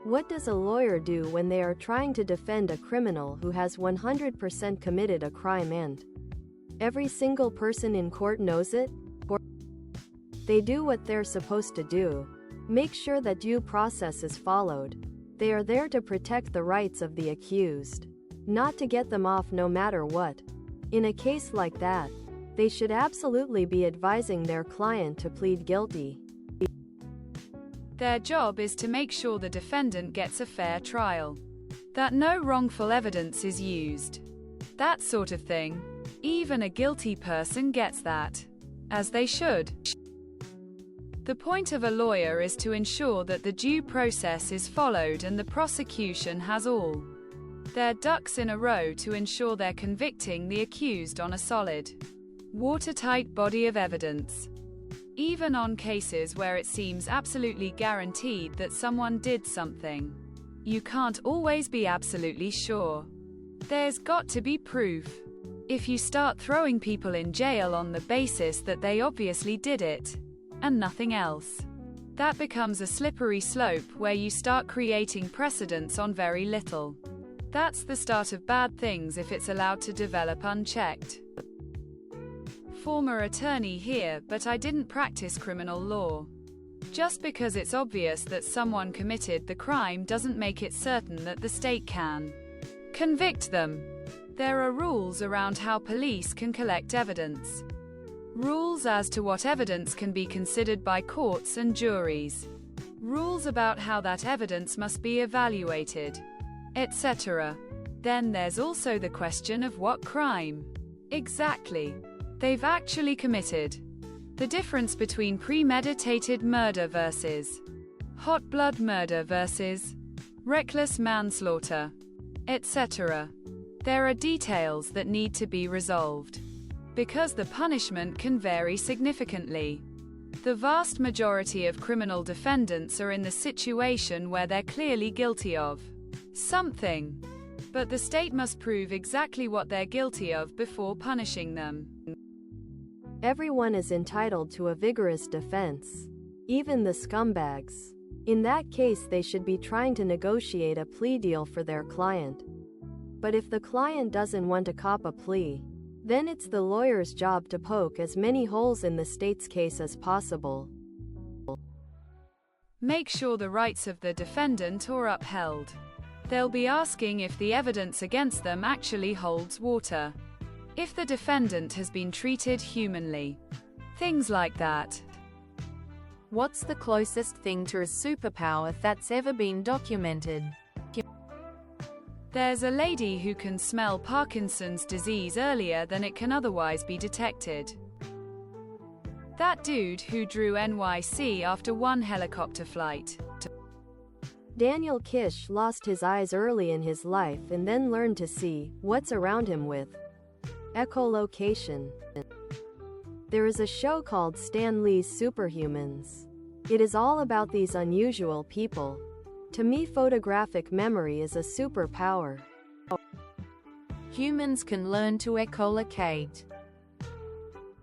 What does a lawyer do when they are trying to defend a criminal who has 100% committed a crime and every single person in court knows it? Or they do what they're supposed to do. Make sure that due process is followed. They are there to protect the rights of the accused, not to get them off no matter what. In a case like that, they should absolutely be advising their client to plead guilty. Their job is to make sure the defendant gets a fair trial, that no wrongful evidence is used, that sort of thing. Even a guilty person gets that, as they should. The point of a lawyer is to ensure that the due process is followed and the prosecution has all their ducks in a row to ensure they're convicting the accused on a solid, watertight body of evidence. Even on cases where it seems absolutely guaranteed that someone did something, you can't always be absolutely sure. There's got to be proof. If you start throwing people in jail on the basis that they obviously did it, and nothing else, that becomes a slippery slope where you start creating precedents on very little. That's the start of bad things if it's allowed to develop unchecked. Former attorney here, but I didn't practice criminal law. Just because it's obvious that someone committed the crime doesn't make it certain that the state can convict them. There are rules around how police can collect evidence. Rules as to what evidence can be considered by courts and juries. Rules about how that evidence must be evaluated, etc. Then there's also the question of what crime exactly they've actually committed. The difference between premeditated murder versus hot blood murder versus reckless manslaughter, etc. There are details that need to be resolved, because the punishment can vary significantly. The vast majority of criminal defendants are in the situation where they're clearly guilty of something, but the state must prove exactly what they're guilty of before punishing them. Everyone is entitled to a vigorous defense, even the scumbags. In that case, they should be trying to negotiate a plea deal for their client. But if the client doesn't want to cop a plea, then it's the lawyer's job to poke as many holes in the state's case as possible. Make sure the rights of the defendant are upheld. They'll be asking if the evidence against them actually holds water, if the defendant has been treated humanly, things like that. What's the closest thing to a superpower that's ever been documented? There's a lady who can smell Parkinson's disease earlier than it can otherwise be detected. That dude who drew NYC after one helicopter flight. Daniel Kish lost his eyes early in his life and then learned to see what's around him with echolocation. There is a show called Stan Lee's Superhumans. It is all about these unusual people. To me, photographic memory is a superpower. Humans can learn to echolocate.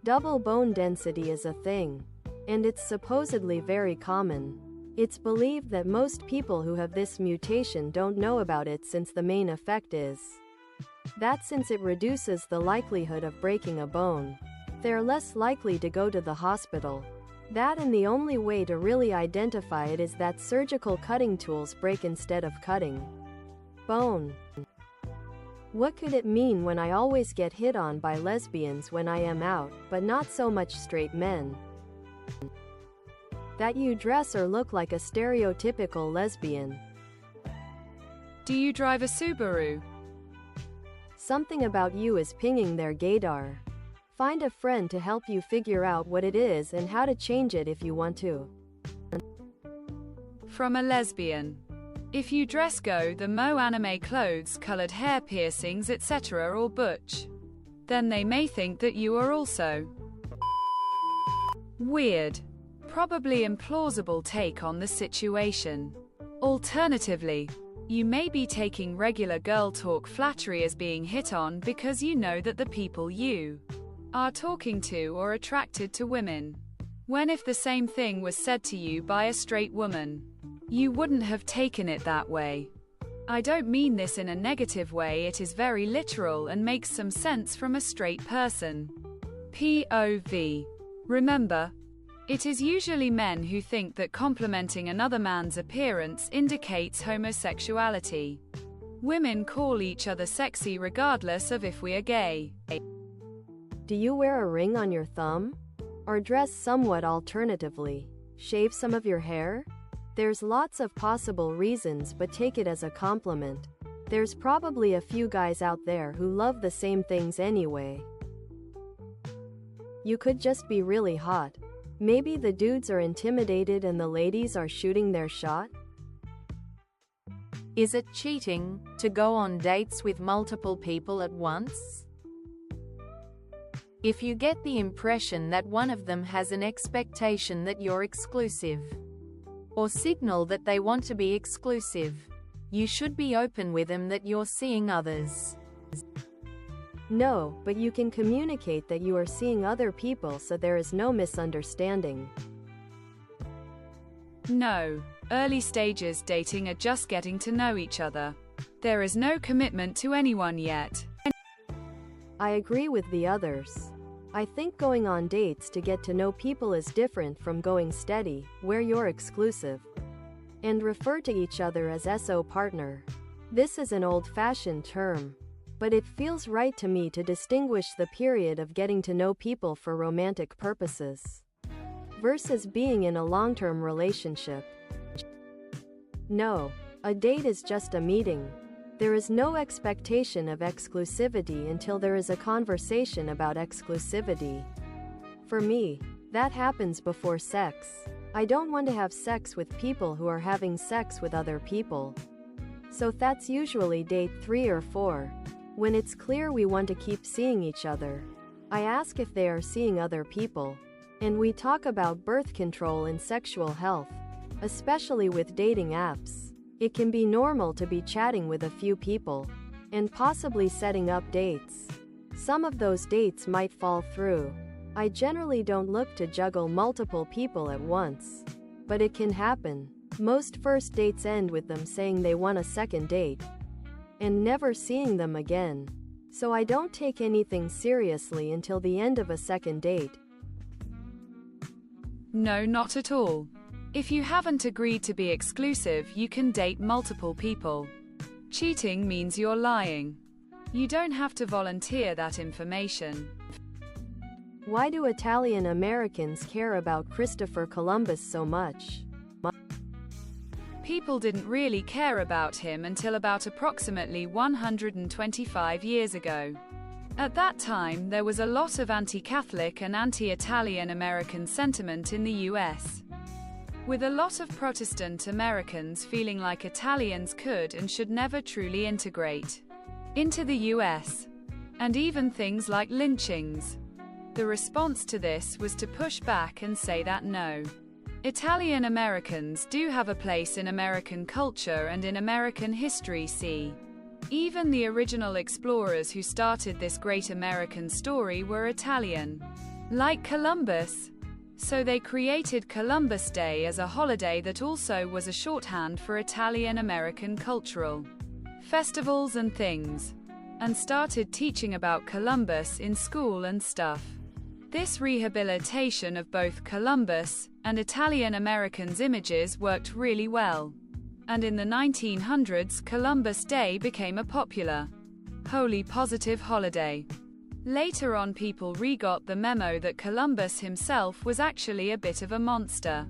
Double bone density is a thing, and it's supposedly very common. It's believed that most people who have this mutation don't know about it, since the main effect is that since it reduces the likelihood of breaking a bone, they're less likely to go to the hospital. That, and the only way to really identify it is that surgical cutting tools break instead of cutting bone. What could it mean when I always get hit on by lesbians when I am out, but not so much straight men? That you dress or look like a stereotypical lesbian. Do you drive a Subaru? Something about you is pinging their gaydar. Find a friend to help you figure out what it is and how to change it if you want to. From a lesbian. If you dress go the mo anime clothes, colored hair, piercings, etc. or butch, then they may think that you are also weird. Probably implausible take on the situation. Alternatively, you may be taking regular girl talk flattery as being hit on because you know that the people you are talking to are attracted to women. When if the same thing was said to you by a straight woman, You wouldn't have taken it that way. I don't mean this in a negative way, it is very literal and makes some sense from a straight person. POV. Remember, it is usually men who think that complimenting another man's appearance indicates homosexuality. Women call each other sexy regardless of if we are gay. Do you wear a ring on your thumb? Or dress somewhat alternatively? Shave some of your hair? There's lots of possible reasons, but take it as a compliment. There's probably a few guys out there who love the same things anyway. You could just be really hot. Maybe the dudes are intimidated and the ladies are shooting their shot? Is it cheating to go on dates with multiple people at once? If you get the impression that one of them has an expectation that you're exclusive, or signal that they want to be exclusive, you should be open with them that you're seeing others. No, but you can communicate that you are seeing other people so there is no misunderstanding. No, early stages dating are just getting to know each other. There is no commitment to anyone yet. I agree with the others. I think going on dates to get to know people is different from going steady, where you're exclusive, and refer to each other as SO partner. This is an old-fashioned term, but it feels right to me to distinguish the period of getting to know people for romantic purposes versus being in a long-term relationship. No, a date is just a meeting. There is no expectation of exclusivity until there is a conversation about exclusivity. For me, that happens before sex. I don't want to have sex with people who are having sex with other people. So that's usually date 3 or 4. When it's clear we want to keep seeing each other, I ask if they are seeing other people, and we talk about birth control and sexual health, especially with dating apps. It can be normal to be chatting with a few people, and possibly setting up dates. Some of those dates might fall through. I generally don't look to juggle multiple people at once, but it can happen. Most first dates end with them saying they want a second date, and never seeing them again. So I don't take anything seriously until the end of a second date. No, not at all. If you haven't agreed to be exclusive, you can date multiple people. Cheating means you're lying. You don't have to volunteer that information. Why do Italian Americans care about Christopher Columbus so much? People didn't really care about him until about approximately 125 years ago. At that time, there was a lot of anti-Catholic and anti-Italian American sentiment in the US, with a lot of Protestant Americans feeling like Italians could and should never truly integrate into the US, and even things like lynchings. The response to this was to push back and say that no, Italian Americans do have a place in American culture and in American history. See, even the original explorers who started this great American story were Italian, like Columbus. So they created Columbus Day as a holiday that also was a shorthand for Italian American cultural festivals and things, and started teaching about Columbus in school and stuff. This rehabilitation of both Columbus and Italian Americans' images worked really well. And in the 1900s, Columbus Day became a popular, wholly positive holiday. Later on, people re-got the memo that Columbus himself was actually a bit of a monster.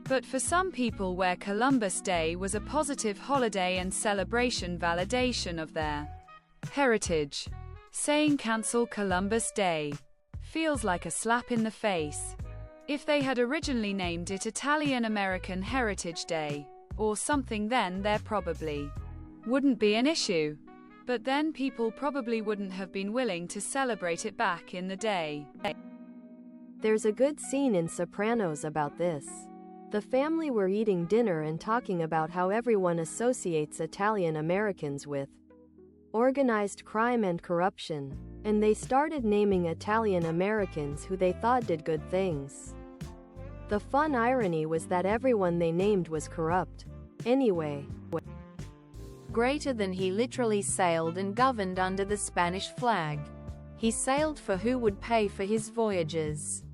But for some people, where Columbus Day was a positive holiday and celebration validation of their heritage, saying cancel Columbus Day feels like a slap in the face. If they had originally named it Italian American Heritage Day or something, then there probably wouldn't be an issue. But then people probably wouldn't have been willing to celebrate it back in the day. There's a good scene in Sopranos about this. The family were eating dinner and talking about how everyone associates Italian Americans with organized crime and corruption, and they started naming Italian Americans who they thought did good things. The fun irony was that everyone they named was corrupt. Anyway, greater than he literally sailed and governed under the Spanish flag. He sailed for who would pay for his voyages.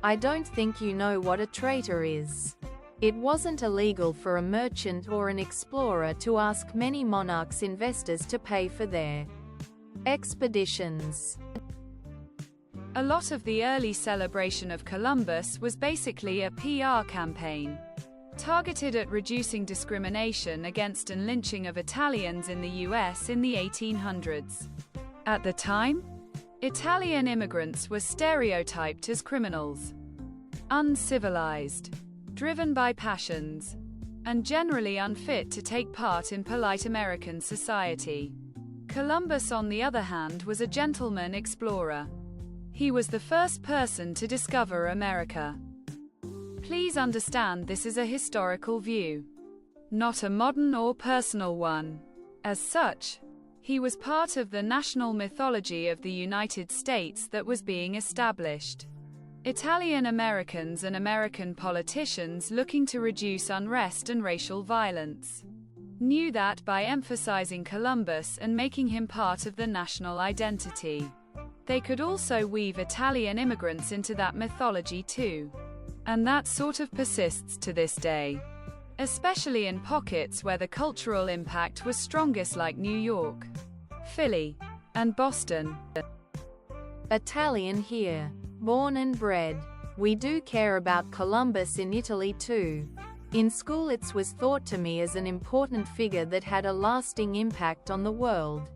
I don't think you know what a traitor is. It wasn't illegal for a merchant or an explorer to ask many monarchs' investors to pay for their expeditions. A lot of the early celebration of Columbus was basically a PR campaign, targeted at reducing discrimination against and lynching of Italians in the US in the 1800s. At the time, Italian immigrants were stereotyped as criminals, uncivilized, driven by passions, and generally unfit to take part in polite American society. Columbus, on the other hand, was a gentleman explorer. He was the first person to discover America. Please understand this is a historical view, not a modern or personal one. As such, he was part of the national mythology of the United States that was being established. Italian Americans and American politicians looking to reduce unrest and racial violence knew that by emphasizing Columbus and making him part of the national identity, they could also weave Italian immigrants into that mythology too. And that sort of persists to this day, especially in pockets where the cultural impact was strongest, like New York, Philly, and Boston. Italian here, born and bred. We do care about Columbus in Italy too. In school it was thought to me as an important figure that had a lasting impact on the world,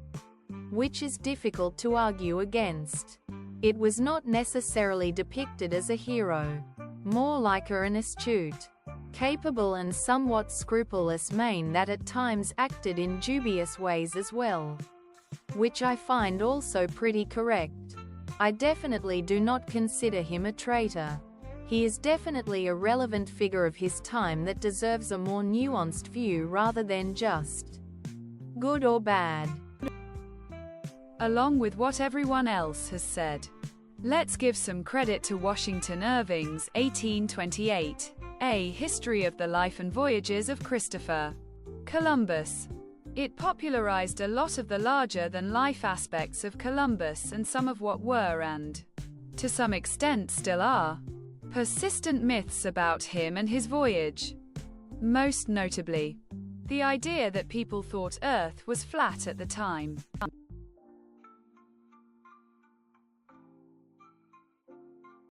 which is difficult to argue against. It was not necessarily depicted as a hero, more like an astute, capable and somewhat scrupulous man that at times acted in dubious ways as well, which I find also pretty correct. I definitely do not consider him a traitor. He is definitely a relevant figure of his time that deserves a more nuanced view rather than just good or bad. Along with what everyone else has said, let's give some credit to Washington Irving's 1828, A History of the Life and Voyages of Christopher Columbus. It popularized a lot of the larger-than-life aspects of Columbus and some of what were, and to some extent still are, persistent myths about him and his voyage. Most notably, the idea that people thought Earth was flat at the time.